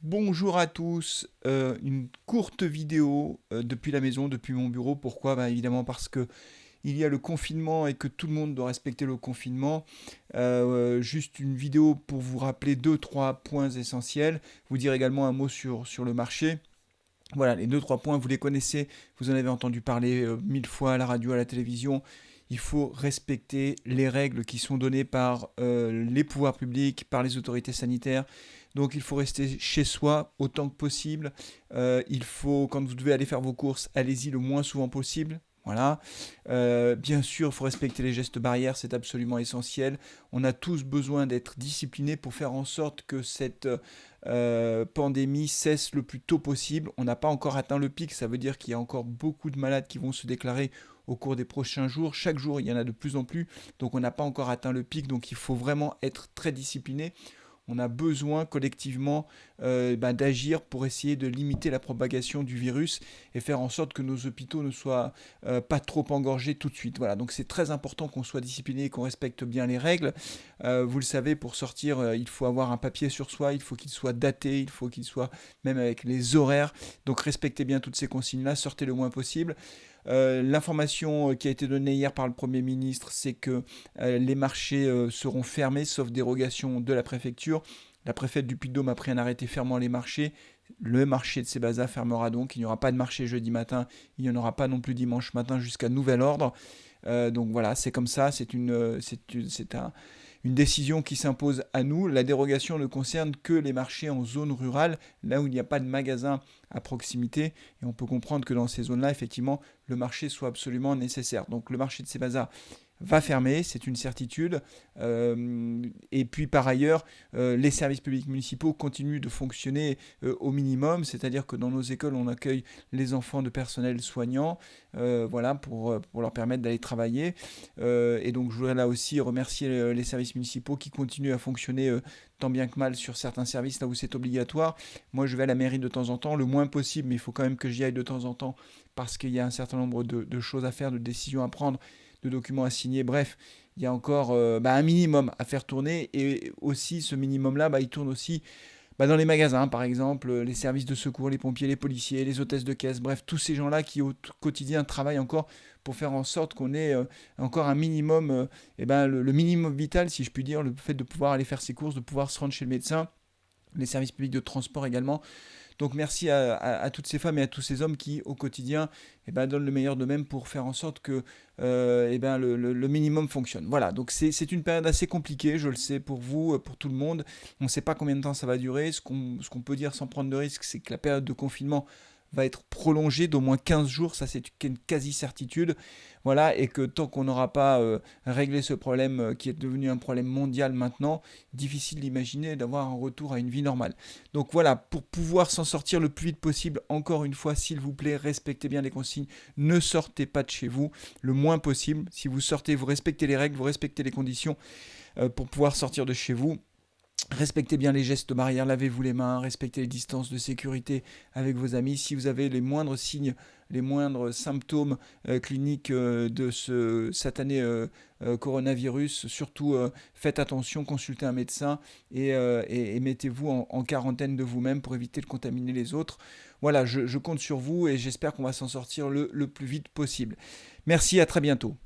Bonjour à tous, une courte vidéo depuis la maison, depuis mon bureau. Pourquoi? Évidemment parce que il y a le confinement et que tout le monde doit respecter le confinement. Juste une vidéo pour vous rappeler deux, trois points essentiels. Vous dire également un mot sur le marché. Voilà, les deux, trois points, vous les connaissez, vous en avez entendu parler mille fois à la radio, à la télévision. Il faut respecter les règles qui sont données par les pouvoirs publics, par les autorités sanitaires. Donc il faut rester chez soi autant que possible. Il faut, quand vous devez aller faire vos courses, allez-y le moins souvent possible. Voilà. Bien sûr, il faut respecter les gestes barrières, c'est absolument essentiel. On a tous besoin d'être disciplinés pour faire en sorte que cette pandémie cesse le plus tôt possible. On n'a pas encore atteint le pic, ça veut dire qu'il y a encore beaucoup de malades qui vont se déclarer au cours des prochains jours. Chaque jour, il y en a de plus en plus, donc on n'a pas encore atteint le pic, donc il faut vraiment être très discipliné. On a besoin collectivement d'agir pour essayer de limiter la propagation du virus et faire en sorte que nos hôpitaux ne soient pas trop engorgés tout de suite. Voilà, donc c'est très important qu'on soit discipliné et qu'on respecte bien les règles. Vous le savez, pour sortir, il faut avoir un papier sur soi, il faut qu'il soit daté, il faut qu'il soit même avec les horaires. Donc respectez bien toutes ces consignes-là, sortez le moins possible. L'information qui a été donnée hier par le Premier ministre, c'est que les marchés seront fermés, sauf dérogation de la préfecture. La préfète du Puy-de-Dôme a pris un arrêté fermant les marchés. Le marché de Sébaza fermera donc. Il n'y aura pas de marché jeudi matin. Il n'y en aura pas non plus dimanche matin jusqu'à nouvel ordre. Donc voilà, c'est comme ça. Une décision qui s'impose à nous. La dérogation ne concerne que les marchés en zone rurale, là où il n'y a pas de magasin à proximité. Et on peut comprendre que dans ces zones-là, effectivement, le marché soit absolument nécessaire. Donc le marché de Sébaza va fermer, c'est une certitude. Et puis par ailleurs, les services publics municipaux continuent de fonctionner au minimum, c'est-à-dire que dans nos écoles, on accueille les enfants de personnel soignant, voilà, pour leur permettre d'aller travailler. Et donc je voudrais là aussi remercier les services municipaux qui continuent à fonctionner tant bien que mal sur certains services là où c'est obligatoire. Moi, je vais à la mairie de temps en temps, le moins possible, mais il faut quand même que j'y aille de temps en temps parce qu'il y a un certain nombre de choses à faire, de décisions à prendre, de documents à signer. Bref, il y a encore un minimum à faire tourner. Et aussi, ce minimum-là, il tourne aussi dans les magasins, par exemple, les services de secours, les pompiers, les policiers, les hôtesses de caisse, bref, tous ces gens-là qui au quotidien travaillent encore pour faire en sorte qu'on ait encore un minimum, le minimum vital, si je puis dire, le fait de pouvoir aller faire ses courses, de pouvoir se rendre chez le médecin, les services publics de transport également. Donc merci à toutes ces femmes et à tous ces hommes qui, au quotidien, donnent le meilleur d'eux-mêmes pour faire en sorte que le minimum fonctionne. Voilà, donc c'est une période assez compliquée, je le sais, pour vous, pour tout le monde. On ne sait pas combien de temps ça va durer. Ce qu'on peut dire sans prendre de risque, c'est que la période de confinement va être prolongée d'au moins 15 jours, ça c'est une quasi-certitude. Voilà, et que tant qu'on n'aura pas réglé ce problème qui est devenu un problème mondial maintenant, difficile d'imaginer d'avoir un retour à une vie normale. Donc voilà, pour pouvoir s'en sortir le plus vite possible, encore une fois, s'il vous plaît, respectez bien les consignes, ne sortez pas de chez vous le moins possible. Si vous sortez, vous respectez les règles, vous respectez les conditions pour pouvoir sortir de chez vous. Respectez bien les gestes barrières, lavez-vous les mains, respectez les distances de sécurité avec vos amis. Si vous avez les moindres signes, les moindres symptômes cliniques de ce satané coronavirus, surtout faites attention, consultez un médecin et mettez-vous en quarantaine de vous-même pour éviter de contaminer les autres. Voilà, je compte sur vous et j'espère qu'on va s'en sortir le plus vite possible. Merci, à très bientôt.